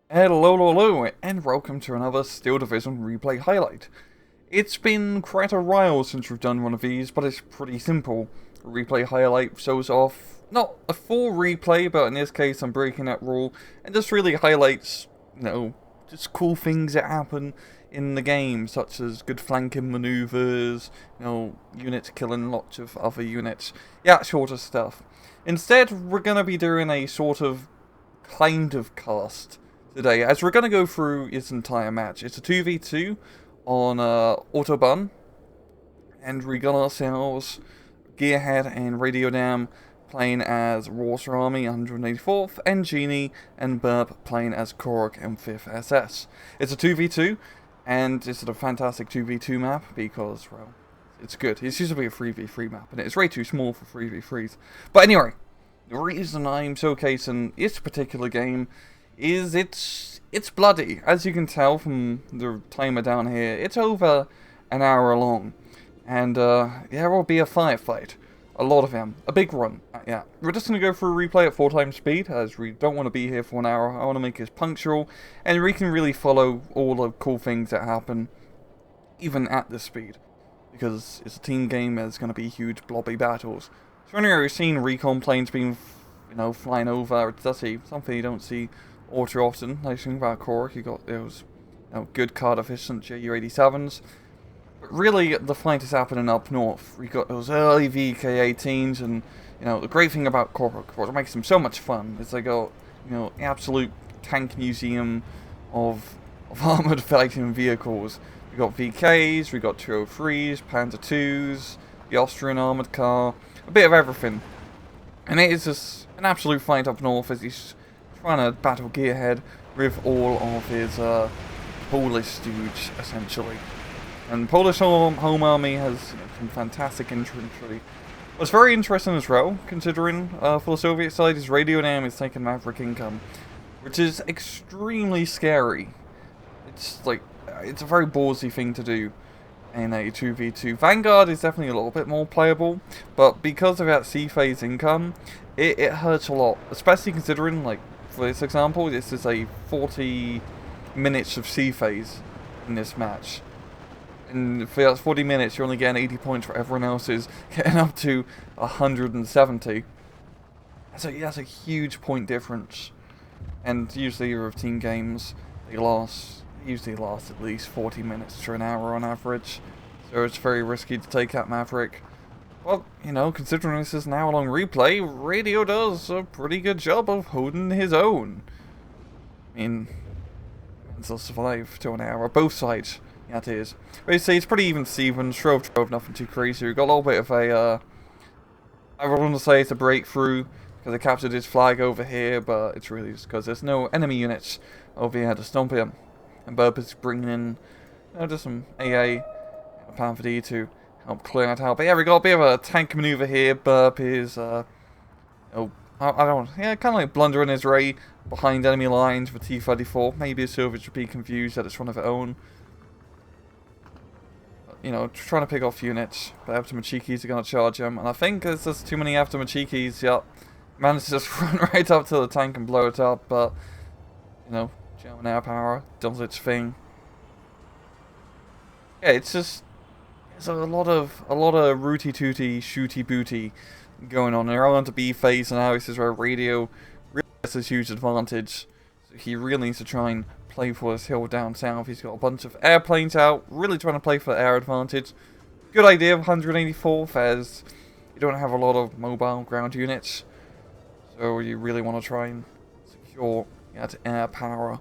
Hello, and welcome to another Steel Division replay highlight. It's been quite a while since we've done one of these, but it's pretty simple. A replay highlight shows off, not a full replay, but in this case I'm breaking that rule, and just really highlights, just cool things that happen in the game, such as good flanking maneuvers, units killing lots of other units, yeah, sort of stuff. Instead, we're going to be doing a sort of kind of cast today, as we're going to go through its entire match. It's a 2v2 on Autobahn, and we got ourselves Gearhead and Radiodam playing as Warsaw Army 184th, and Genie and Burp playing as Korok and 5th SS. It's a 2v2, and it's a fantastic 2v2 map because, well, it's good. It's used to be a 3v3 map, and it's way too small for 3v3s. But anyway, the reason I'm showcasing this particular game is it's bloody. As you can tell from the timer down here, it's over an hour long. And there will be a firefight. A lot of them. A big one. Yeah. We're just going to go through a replay at 4 times speed, as we don't want to be here for an hour. I want to make it punctual, and we can really follow all the cool things that happen, even at this speed. Because it's a team game, there's going to be huge blobby battles. So anyway, we've seen recon planes being, flying over. It's actually something you don't see all too often. Nice thing about Korok, you got those, good card efficient Ju-87s. But really, the fight is happening up north. We got those early VK-18s, and the great thing about Korok, what makes them so much fun, is they got absolute tank museum of armored fighting vehicles. We got VKs, we got 203s, Panzer IIs, the Austrian armored car, a bit of everything. And it is just an absolute fight up north as he's trying to battle Gearhead with all of his Polish stooge, essentially. And Polish Home Army has some fantastic infantry. What's very interesting as well, considering for the Soviet side, is Radiodam is taking Maverick income, which is extremely scary. It's a very ballsy thing to do in a 2v2. Vanguard is definitely a little bit more playable, but because of that C-phase income, it hurts a lot, especially considering, for this example, this is a 40 minutes of C-phase in this match. And for that 40 minutes, you're only getting 80 points, where everyone else is getting up to 170. That's a huge point difference. And usually with team games, they usually last at least 40 minutes to an hour on average. So it's very risky to take out Maverick. Well, considering this is an hour-long replay, Radio does a pretty good job of holding his own. I mean, they'll survive to an hour, both sides. Yeah, it is. But you see, it's pretty even Steven. Shrove, nothing too crazy. We've got a little bit of a, I would want to say it's a breakthrough, because I captured his flag over here, but it's really just because there's no enemy units over here to stomp him. And Burp is bringing in, just some AA, Panther D to help clear that out. But yeah, we got a bit of a tank maneuver here. Burp is, I don't know, kind of like blundering his way behind enemy lines with T-34. Maybe a Soviet would be confused that it's one of their own. Trying to pick off units, but Aftermachikis are going to charge him, and I think there's just too many Aftermachikis. Yep, managed to just run right up to the tank and blow it up, but German air power does its thing. Yeah, there's a lot of rooty tooty shooty booty going on. They're all onto B phase, and now this is where Radio really has this huge advantage. So he really needs to try and play for his hill down south. He's got a bunch of airplanes out, really trying to play for air advantage. Good idea of 184th, as you don't have a lot of mobile ground units, so you really want to try and secure that air power.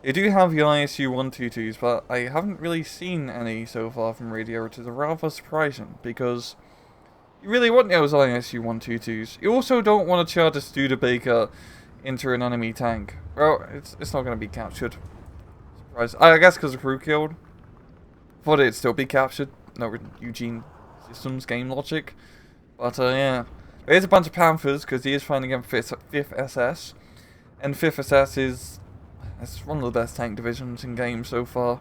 You do have the ISU 122s, but I haven't really seen any so far from Radio, which is rather surprising, because you really want those ISU 122s. You also don't want to charge a Studebaker into an enemy tank. Well, it's not going to be captured. Surprise. I guess because the crew killed. Thought it'd still be captured. No, Eugene Systems game logic. But yeah. There's a bunch of Panthers, because he is fighting against 5th SS. And 5th SS is one of the best tank divisions in games so far.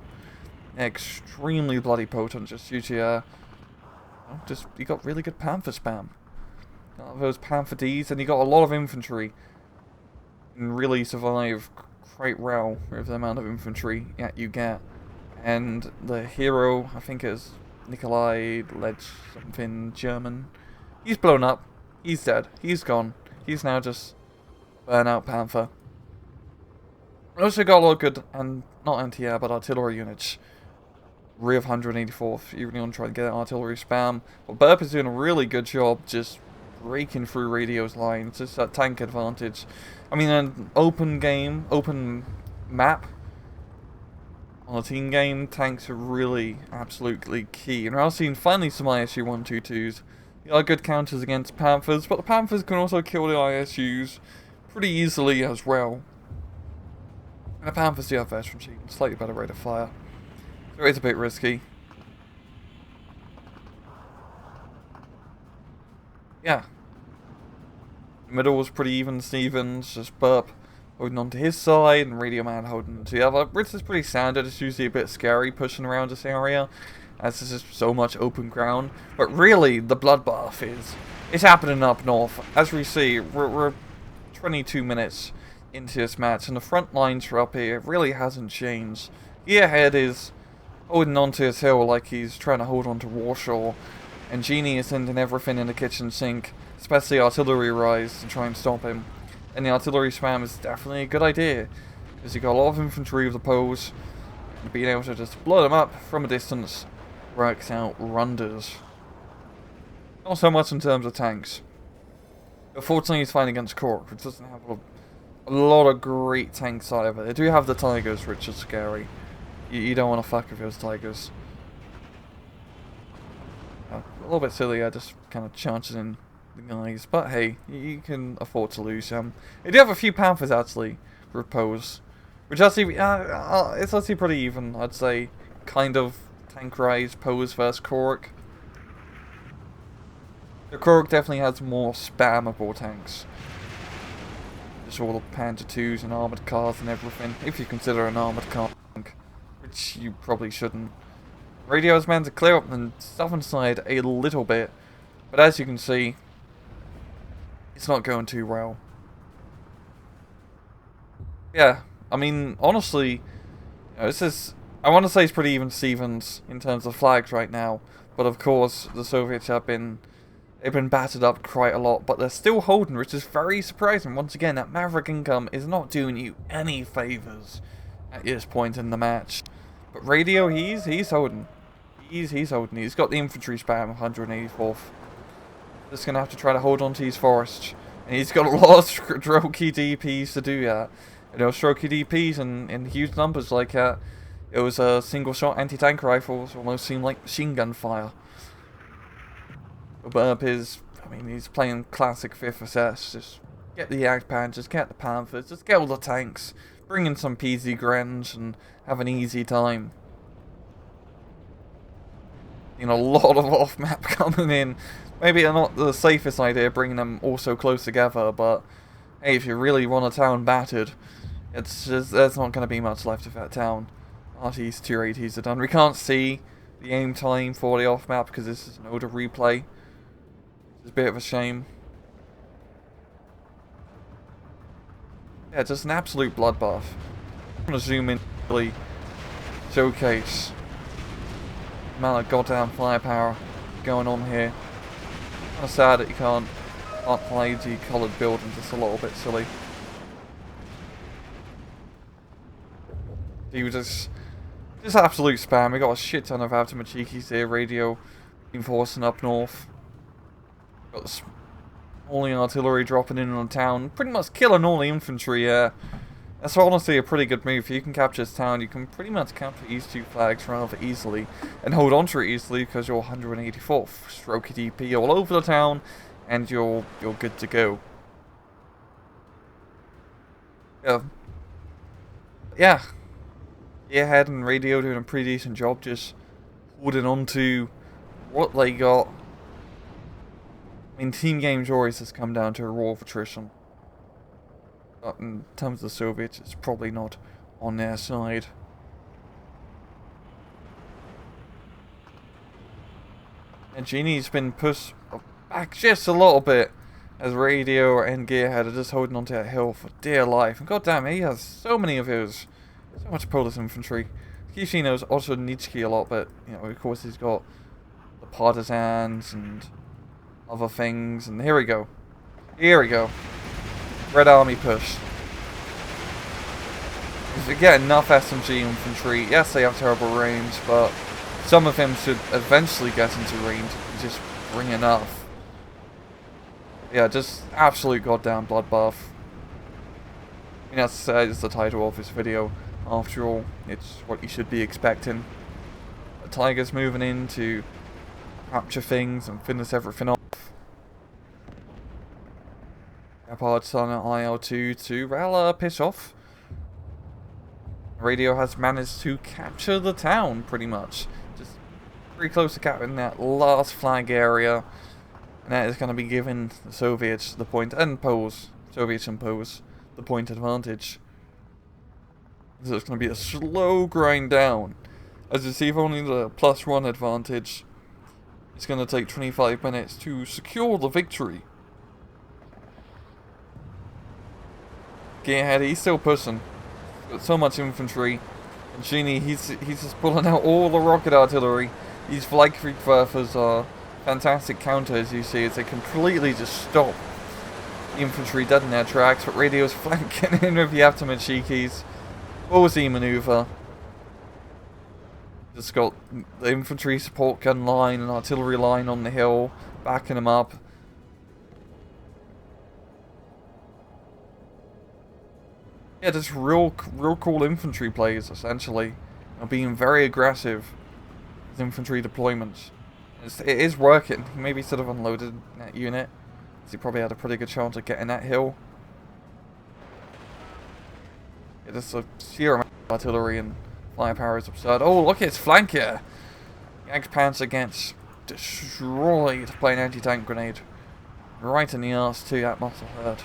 Extremely bloody potent, just due to you got really good Panther spam. Those Panther Ds, and you got a lot of infantry. And really survive quite well with the amount of infantry you get. And the hero, I think it's Nikolai Ledge something German, he's blown up. He's dead. He's gone. He's now just burnout Panther. We also got a lot of good, and not anti-air, but artillery units. Rear of 184th, even on trying to get artillery spam. But Burp is doing a really good job just breaking through radio's line. It's just that tank advantage. I mean, an open game, open map, on a team game, tanks are really absolutely key. And we're also seeing finally some ISU 122s. They are good counters against Panthers, but the Panthers can also kill the ISUs pretty easily as well. And the Panthers do have veteran sheet, slightly better rate of fire. So it's a bit risky. Yeah. The middle was pretty even, Stevens, just Burp holding on to his side, and Radio Man holding on to the other. Ritz is pretty standard, it's usually a bit scary pushing around this area, as there's just so much open ground. But really, the Bloodbath it's happening up north. As we see, we're 22 minutes into this match, and the front lines are up here. It really hasn't changed. Gearhead is holding on to his hill like he's trying to hold on to Warshaw, and Genie is sending everything in the kitchen sink, especially artillery rise, to try and stop him. And the artillery spam is definitely a good idea, because you got a lot of infantry with the poles, and being able to just blow them up from a distance works out wonders. Not so much in terms of tanks. Unfortunately, he's fighting against Cork, which doesn't have a lot of great tanks either. They do have the Tigers, which is scary. You don't want to fuck with those Tigers. A little bit silly, I just kind of chances in the guys, but hey, you can afford to lose them. They do have a few Panthers actually with pose, which actually it's actually pretty even. I'd say kind of tank rise pose versus Cork. The Cork definitely has more spammable tanks. Just all the Panther 2s and armoured cars and everything, if you consider an armoured car tank, which you probably shouldn't. Radio has managed to clear up the southern side a little bit, but as you can see, it's not going too well. Yeah, I mean, honestly, you know, this is, I want to say it's pretty even Stevens in terms of flags right now, but of course the Soviets they've been battered up quite a lot, but they're still holding, which is very surprising. Once again, that Maverick income is not doing you any favours at this point in the match. But Radio, he's holding. He's holding. He's got the infantry spam of 184th. Just going to have to try to hold on to his forest. And he's got a lot of strokey DPs to do that. You know, strokey DPs in huge numbers like that. It was a single shot anti-tank rifles, almost seemed like machine gun fire. Burp is, I mean, he's playing classic 5th SS. Just get the Jagdpan, just get the Panthers, just get all the tanks, bring in some PZ Grens and have an easy time. You know, a lot of off-map coming in. Maybe they're not the safest idea bringing them all so close together, but hey, if you really want a town battered, it's just, there's not going to be much left of that town. RTs, 280s are done. We can't see the aim time for the off-map because this is an older replay. It's a bit of a shame. Yeah, just an absolute bloodbath. I'm going to zoom in and really showcase the amount of goddamn firepower going on here. Kind of sad that you can't play the coloured buildings, it's a little bit silly. He was just absolute spam. We got a shit ton of Automachikis here, radio reinforcing up north. Got the all the artillery dropping in on the town, pretty much killing all the infantry. That's honestly a pretty good move. If you can capture this town, you can pretty much capture these two flags rather easily and hold on to it easily because you're 184th. Stroke DP all over the town, and you're good to go. Yeah. Gearhead and Radio doing a pretty decent job just holding on to what they got. I mean, team games always has come down to a raw of attrition. But in terms of the Soviets, it's probably not on their side. And Genie's been pushed back just a little bit. As Radio and Gearhead are just holding onto that hill for dear life. And goddamn, he has so many of his. So much Polish infantry. Kishi knows also Nitschke a lot, but, you know, of course he's got the partisans and other things. And here we go. Here we go. Red Army push. If you get enough SMG infantry, yes, they have terrible range, but some of them should eventually get into range and just bring enough. Yeah, just absolute goddamn bloodbath. I mean, that's the title of this video. After all, it's what you should be expecting. The Tiger's moving in to capture things and finish everything off. Gepard's on IL-2 to, well, piss off. Radio has managed to capture the town, pretty much. Just pretty close to capturing that last flag area. And that is going to be giving the Soviets the point, and Poles, Soviets and Poles, the point advantage. So it's going to be a slow grind down. As you see, if only the +1 advantage, it's going to take 25 minutes to secure the victory. Gearhead, he's still pushing. Got so much infantry. And Genie, he's just pulling out all the rocket artillery. These Flightwerfers are fantastic counter, as you see, as they completely just stop the infantry dead in their tracks. But Radio's flanking in with the Avtomachikis. Ballsy maneuver. Just got the infantry support gun line and artillery line on the hill, backing them up. Yeah, just real cool infantry plays, essentially. And being very aggressive with infantry deployments. It is working. He maybe should have unloaded that unit, because he probably had a pretty good chance of getting that hill. Yeah, just a sheer amount of artillery and firepower is absurd. Oh, look, it's flanker! Jagdpanzer gets destroyed by an anti-tank grenade. Right in the arse too, that must have hurt.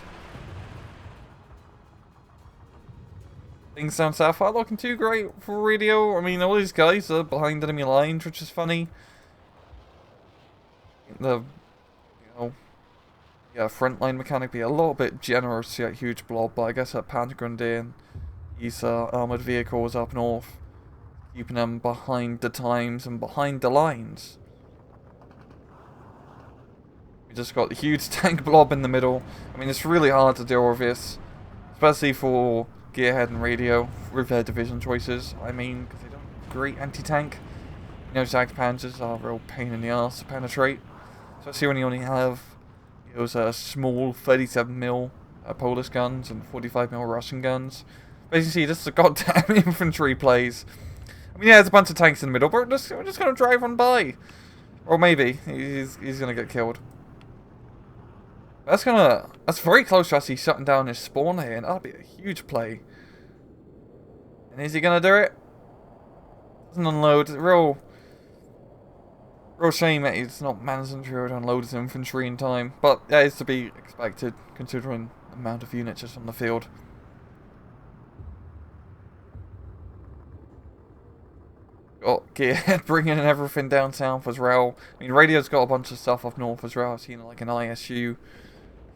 Things down south aren't looking too great for Radio. I mean, all these guys are behind enemy lines, which is funny. The, frontline mechanic be a little bit generous to that huge blob, but I guess that Panzergrenadier and these armoured vehicles up north, keeping them behind the times and behind the lines. We just got the huge tank blob in the middle. I mean, it's really hard to deal with this, especially for Gearhead and Radio with their division choices. I mean, because they don't have great anti-tank. You know, Jagdpanzers are a real pain in the arse to penetrate. Especially when you only have those small 37mm Polish guns and 45mm Russian guns. Basically, this is a goddamn infantry plays. I mean, yeah, there's a bunch of tanks in the middle, but we're just going to drive on by. Or maybe he's going to get killed. That's very close to actually shutting down his spawn here, and that'll be a huge play. And is he going to do it? Doesn't unload. Real shame that he's not managing to unload his infantry in time, but that is to be expected, considering the amount of units just on the field. Got Gearhead bringing everything down south as well. I mean, Radio's got a bunch of stuff up north as well. I've seen like an ISU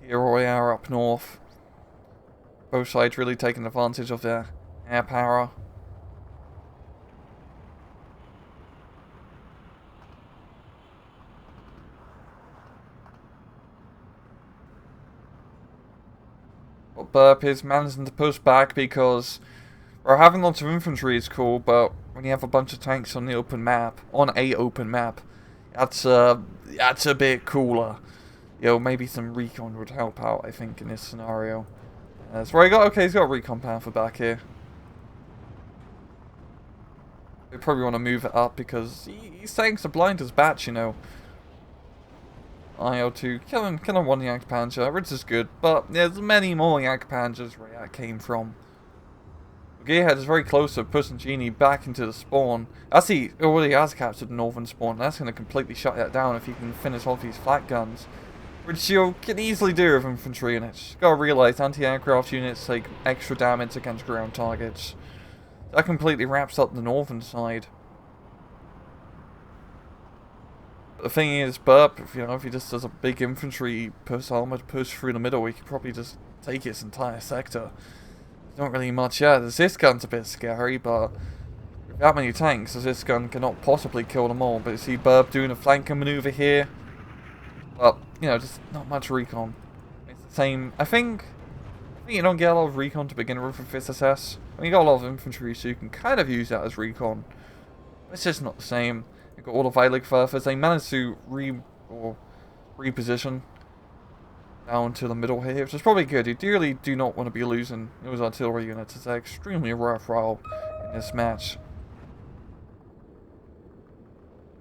here or there up north. Both sides really taking advantage of their air power. Burp is managing to push back because having lots of infantry is cool, but when you have a bunch of tanks on the open map, that's a bit cooler. You know, maybe some recon would help out, I think, in this scenario. So he's got a recon panther back here. They probably want to move it up because these tanks are blind as bats, you know. IL-2, killing one Jagdpanzer, which is good, but there's many more Jagdpanzers where that came from. Gearhead is very close to pushing Genie back into the spawn. As he already has captured the northern spawn, that's going to completely shut that down if he can finish off these flak guns. Which you can easily do with infantry units. You gotta realise anti-aircraft units take extra damage against ground targets. That completely wraps up the northern side. The thing is, Burp, if he just does a big infantry armored push through the middle, he could probably just take its entire sector. There's not really much yet. This gun's a bit scary, but with that many tanks, this gun cannot possibly kill them all. But you see Burp doing a flanking maneuver here. But, just not much recon. It's the same. I think you don't get a lot of recon to begin with this SS. I mean, you got a lot of infantry, so you can kind of use that as recon. But it's just not the same. You've got all the Veilig Furthers. They managed to reposition down to the middle here, which is probably good. You really do not want to be losing those artillery units. It's extremely worthwhile in this match.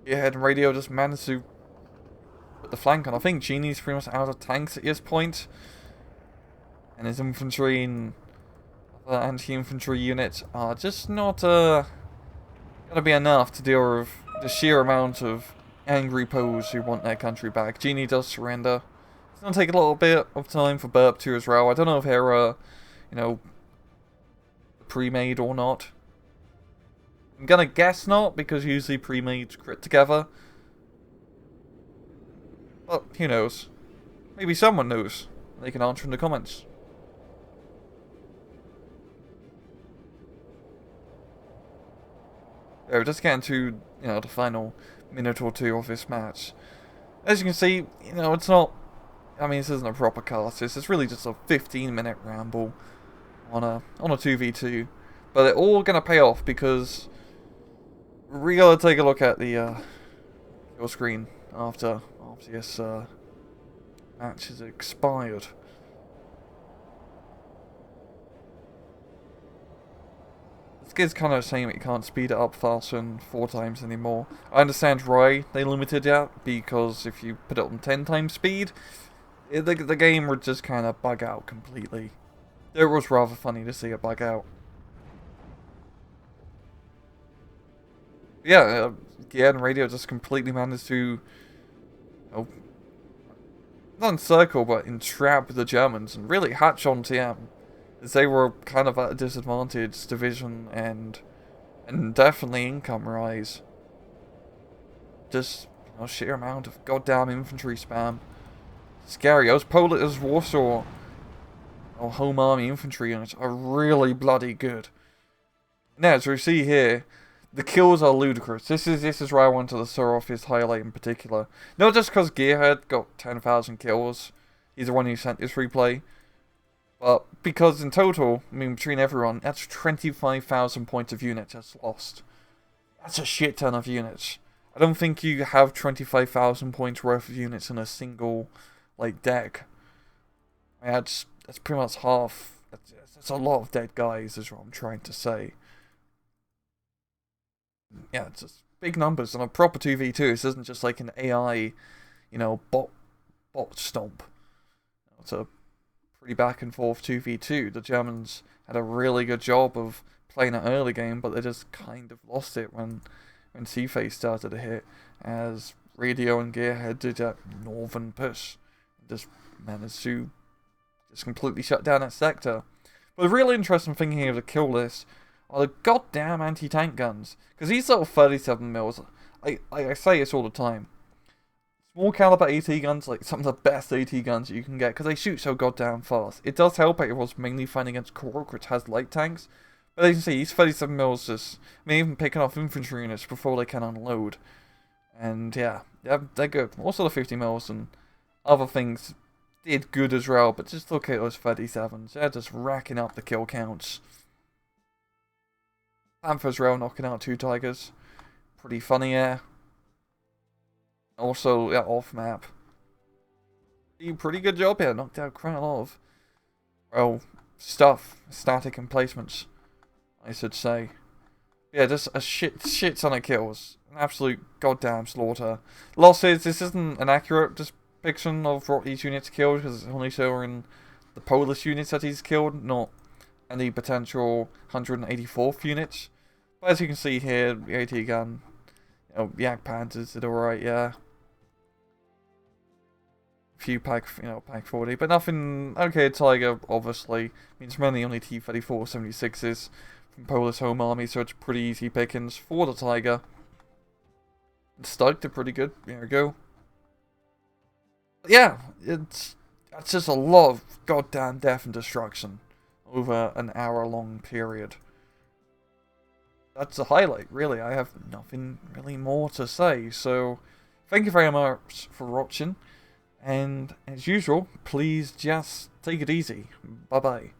Gearhead and Radio just managed to put the flank on. I think Genie's pretty much out of tanks at this point. And his infantry and other anti-infantry units are just not gonna be enough to deal with the sheer amount of angry Poles who want their country back. Genie does surrender. It's gonna take a little bit of time for Burp to as well. I don't know if they're pre-made or not. I'm gonna guess not, because usually pre-mades crit together. But who knows? Maybe someone knows. They can answer in the comments. Yeah, we're just getting to, the final minute or two of this match. As you can see, it's not... I mean, this isn't a proper cast. This is really just a 15-minute ramble on a 2v2. But they're all going to pay off, because we're going to take a look at the kill screen after this match has expired. This kid's kind of saying that you can't speed it up faster than 4 times anymore. I understand why they limited that, because if you put it on 10 times speed, the game would just kind of bug out completely. It was rather funny to see it bug out. Yeah, and Radio just completely managed to, not encircle, but entrap the Germans and really hatch on TM. As they were kind of at a disadvantage, division and definitely income rise. Just sheer amount of goddamn infantry spam. Scary. Those Warsaw home army infantry units are really bloody good. Now, as we see here, the kills are ludicrous. This is where I wanted to throw off his highlight in particular. Not just because Gearhead got 10,000 kills. He's the one who sent this replay. But because in total, I mean, between everyone, that's 25,000 points of units that's lost. That's a shit ton of units. I don't think you have 25,000 points worth of units in a single, deck. I mean, that's pretty much half. That's a lot of dead guys, is what I'm trying to say. Yeah, it's just big numbers on a proper 2v2. This isn't just like an AI, bot stomp. It's a pretty back and forth 2v2. The Germans had a really good job of playing an early game, but they just kind of lost it when C-Face started to hit, as Radio and Gearhead did that northern push. Just managed to just completely shut down that sector. But the real interesting thing here to kill this are the goddamn anti-tank guns. Because these little 37mm, I say this all the time. Small caliber AT guns, some of the best AT guns that you can get, because they shoot so goddamn fast. It does help it was mainly fighting against Korok, which has light tanks. But as you can see, these 37mm just, even picking off infantry units before they can unload. And yeah, they're good. Also the 50mm and other things did good as well, but just look at those 37s. They're just racking up the kill counts. Panther's rail knocking out 2 Tigers. Pretty funny, yeah. Also, yeah, off map. Pretty good job here. Knocked out quite a lot of, stuff. Static emplacements, I should say. Yeah, just a shit ton of kills. An absolute goddamn slaughter. Losses, this isn't an accurate depiction of what each unit's killed, because it's only showing the Polish units that he's killed, not any potential 184th units. But as you can see here, the AT gun, Yak Panthers did alright, yeah. Few pack 40, but nothing. Okay, Tiger obviously means mainly only T-34 76s from Polish home army, so it's pretty easy pickings for the Tiger. Stuck, they're pretty good. There we go. Yeah, it's just a lot of goddamn death and destruction over an hour-long period. That's a highlight, really. I have nothing really more to say, so thank you very much for watching, and as usual, please just take it easy. Bye-bye.